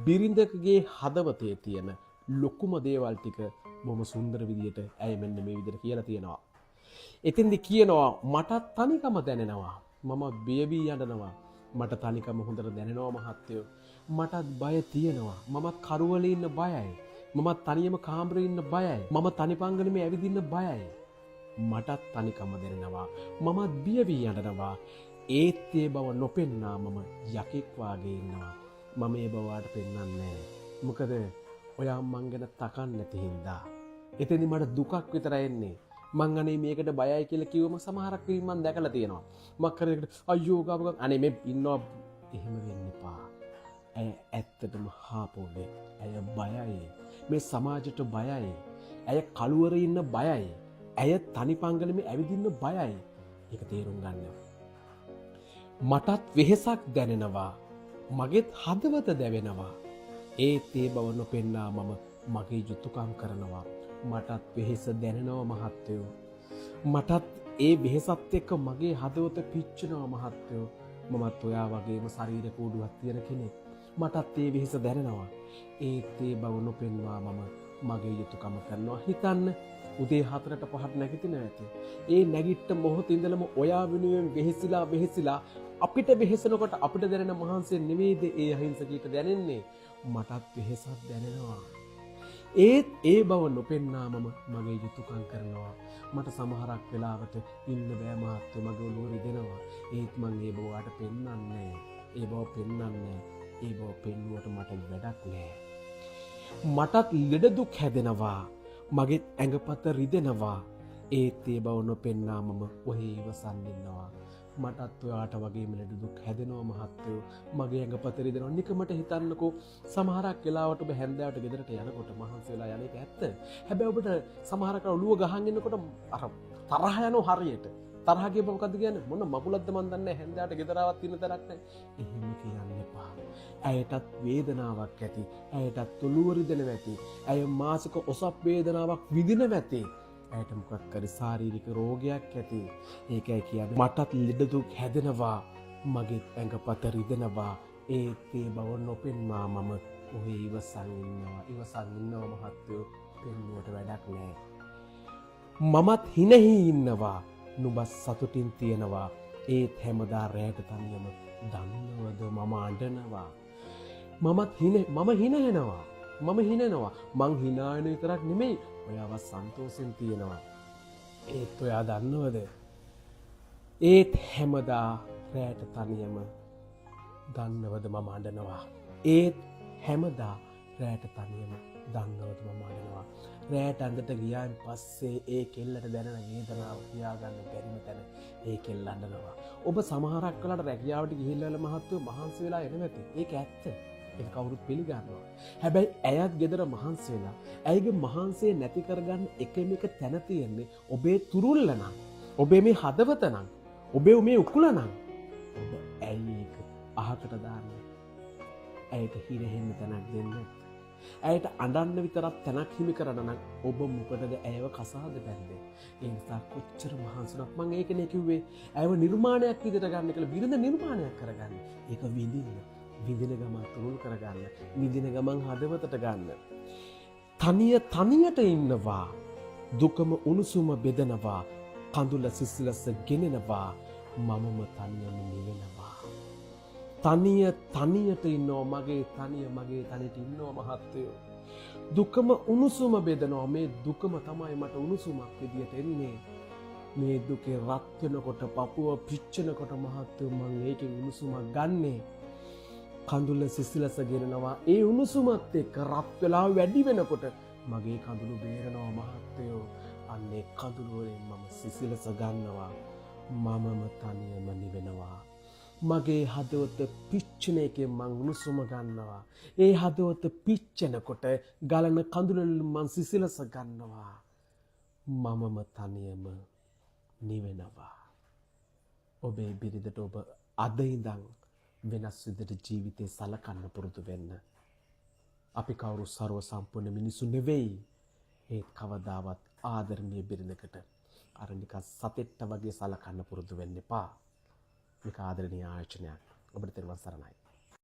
බිරිඳකගේ හදවතේ තියෙන ලොකුම දේවල් ටික බොහොම සුන්දර විදියට ඇය මෙන්න මේ විදිහට කියලා තියෙනවා. එතෙන්දි කියනවා මටත් තනිකම දැනෙනවා. මම බිය වී යඬනවා. මට තනිකම හොඳට දැනෙනවා මහත්තයෝ. මටත් බය තියෙනවා. මමත් කරුවලේ ඉන්න බයයි. මමත් තනියම කාමරේ ඉන්න බයයි. මම තනිපංගලෙම ඇවිදින්න බයයි. මටත් තනිකම දැනෙනවා. මමත් බිය වී යඬනවා. ඒත් ඒ බව නොපෙන්නා මම යකෙක් වාගේ ඉන්නවා. මම ඒ බව වාට පෙන්වන්නේ නැහැ. මොකද ඔයා මං ගැන තකන්නේ නැති හින්දා. එතෙන්දි මට දුකක් විතරයි එන්නේ. මං අනේ මේකට බයයි කියලා කිව්වම සමහරක් වෙලින් මං දැකලා තියෙනවා. මක් කරේකට අයියෝ ගාව අනේ මේ ඉන්නවා එහෙම වෙන්න එපා. ඇය ඇත්තටම හාපෝලේ. ඇය බයයි. මේ සමාජයට බයයි. ඇය කලුවරේ ඉන්න බයයි. ඇය තනිපංගලෙම ඇවිදින්න බයයි. ඒක තේරුම් ගන්න. මටත් වෙහෙසක් දැනෙනවා. මගේත් හදවත දැවෙනවා. ඒත් ඒ බව නොපෙන්නා මම මගේ යුතුයකම් කරනවා. මටත් වෙහෙස දැනෙනවා මහත්තයෝ. මටත් ඒ වෙහෙසත් එක්ක මගේ හදවත පිච්චෙනවා මහත්තයෝ. මමත් ඔයා වගේම ශරීර කූඩුවක් තියෙන කෙනෙක්. මටත් ඒ වෙහෙස දැනෙනවා. ඒත් ඒ බව නොපෙන්වා මම මගේ යුතුයකම කරනවා. හිතන්න උදේ 4ට 5ට නැගිටින ඇති. ඒ නැගිට මොහොත ඉඳලම ඔයා වෙනුවෙන් වෙහෙසිලා අපිට වෙහෙසනකොට අපිට දැනෙන මහන්සිය නෙමෙයිද ඒ අහිංසකීට දැනෙන්නේ. මටත් වෙහෙසක් දැනෙනවා. ඒත් ඒ බව නොපෙන්නා මම මගේ යුතුයකම් කරනවා. මට සමහරක් වෙලාවට ඉන්න බෑ මහත්තයෝ මගේ ඔළුව රිදෙනවා. ඒත් මං ඒ බව වාට පෙන්වන්නේ. ඒ බව පෙන්වන්නේ. ඒ බව පෙන්නුවට මට වැඩක් නෑ. මටත් ලෙඩ දුක් හැදෙනවා. මගේ ඇඟපත රිදෙනවා. ඒත් ඒ බව නොපෙන්නා මම ඔහේ ඉවසන් ඉන්නවා. මටත් ඔයාට වගේම ලෙඩ දුක් හැදෙනවා මහත්තයෝ. මගේ ඇඟපත රිදෙනවා. නිකමට හිතන්නකෝ සමහරක් වෙලාවට ඔබ හැන්දෑවට ගෙදරට යනකොට මහන්සි වෙලා යන එක ඇත්ත. හැබැයි ඔබට සමහරක් ඔළුව ගහන් ඉන්නකොට අර තරහ යනවා හරියට. තරහ කියපුව මොකද්ද කියන්නේ? මොන මගුලක්ද මන් දන්නේ නැහැ. හැන්දෑවට ගෙදර ආවත් ඉන්න තරක් නැහැ. එහෙම කියන්න එපා. ඇයටත් වේදනාවක් ඇති. ඇයටත් ඔළුව රිදෙනවා ඇති. ඇය මාසික ඔසප් වේදනාවක් විඳිනවා ඇති. ඇයට මොකක් හරි ශාරීරික රෝගයක් ඇති. ඒකයි කියන්නේ මටත් ලෙඩ දුක් හැදෙනවා. මගේ ඇඟපත රිදෙනවා. ඒත් ඒ බව නොපෙන්වා මම ඔහේ ඉවසන් ඉන්නවා මහත්තයෝ. පෙන්නුවට වැඩක් නැහැ. මමත් හිනෙහි ඉන්නවා. නුඹ සතුටින් තියනවා. ඒත් හැමදා රැයට තනියම දන්නවද මම අඬනවා. මම හිනෙනවා. මං hina වෙන විතරක් නෙමෙයි ඔයාව සන්තෝෂෙන් තියනවා. ඒත් ඔයා දන්නවද? ඒත් හැමදා රැයට තනියම දන්නවද මම අඬනවා. ඒත් හැමදා රැයට තනියම දන්නවද මම අඬනවා. රැයට අඬට ගියාන් පස්සේ ඒ කෙල්ලට දැනෙන වේදනාව කියාගන්න බැරිම තැන ඒ කෙල්ල අඬනවා. ඔබ සමහරක් වෙලාවට රැකියාවට ගිහිල්ලා මහත්තයෝ මහන්සි වෙලා එනවා ඇති. ඒක ඇත්ත. ඒක කවුරුත් පිළිගන්නවා. හැබැයි ඇයත් ගෙදර මහන්සි වෙලා ඇයගේ මහන්සිය නැති කරගන්න එකම එක තැන තියෙන්නේ ඔබේ තුරුල්ල නම්, ඔබේ මේ හදවත නම්, ඔබේ මේ උකුල නම්. ඔබ ඇයි ඒක අහකට දාන්නේ? ඇයට හිරෙහෙන්න තැනක් දෙන්න. ඇයට අඬන්න විතරක් තැනක් හිමි කරන්න නම් ඔබ මොකටද ඇයව කසාද බැන්නේ? ඒ නිසා කොච්චර මහන්සියක් මම ඒකනේ කිව්වේ. ඇයව නිර්මාණයක් විදිහට ගන්න කියලා බිරිඳ නිර්මාණයක් කරගන්න. ඒක විඳින ගමන් තුරුල් කරගන්න. විඳින ගමන් හදවතට ගන්න. තනියට ඉන්නවා. දුකම උණුසුම බෙදනවා. කඳුල සිසිලස ගෙනෙනවා. මමම තනියම නිවෙනවා. තනියට ඉන්නවා. මගේ තනියට ඉන්නවා මහත්තයෝ. දුකම උණුසුම බෙදනවා. මේ දුකම තමයි මට උණුසුමක් විදියට එන්නේ. මේ දුකේ රත් වෙනකොට පපුව පිච්චෙනකොට මහත්තයෝ මං ඒකෙන් උණුසුමක් ගන්නේ. කඳුල සිසිලස ගෙනනවා. ඒ උණුසුමත් එක්ක රත් වෙලා වැඩි වෙනකොට මගේ කඳුළු බේරනවා මහත්තයෝ. අන්නේ කඳුළු වලින් මම සිසිලස ගන්නවා. මමම තනියම නිවෙනවා. මගේ හදවත පිච්චෙන එකෙන් මං උණුසුම ගන්නවා. ඒ හදවත පිච්චෙනකොට ගලන කඳුළු වලින් මං සිසිලස ගන්නවා. මමම තනියම නිවෙනවා. ඔබේ බිරිඳට ඔබ අද ඉඳන් වෙනස් විදිහට ජීවිතේ සලකන්න පුරුදු වෙන්න. අපි කවුරු ਸਰව සම්පූර්ණ මිනිසු නෙවෙයි. ඒත් කවදාවත් ආදරණීය බිරිඳකට අර නිකන් සතෙක්ට වගේ සලකන්න පුරුදු වෙන්න එපා. මේක ආදරණීය ආයෝජනයක්. ඔබට තෙරුවන් සරණයි.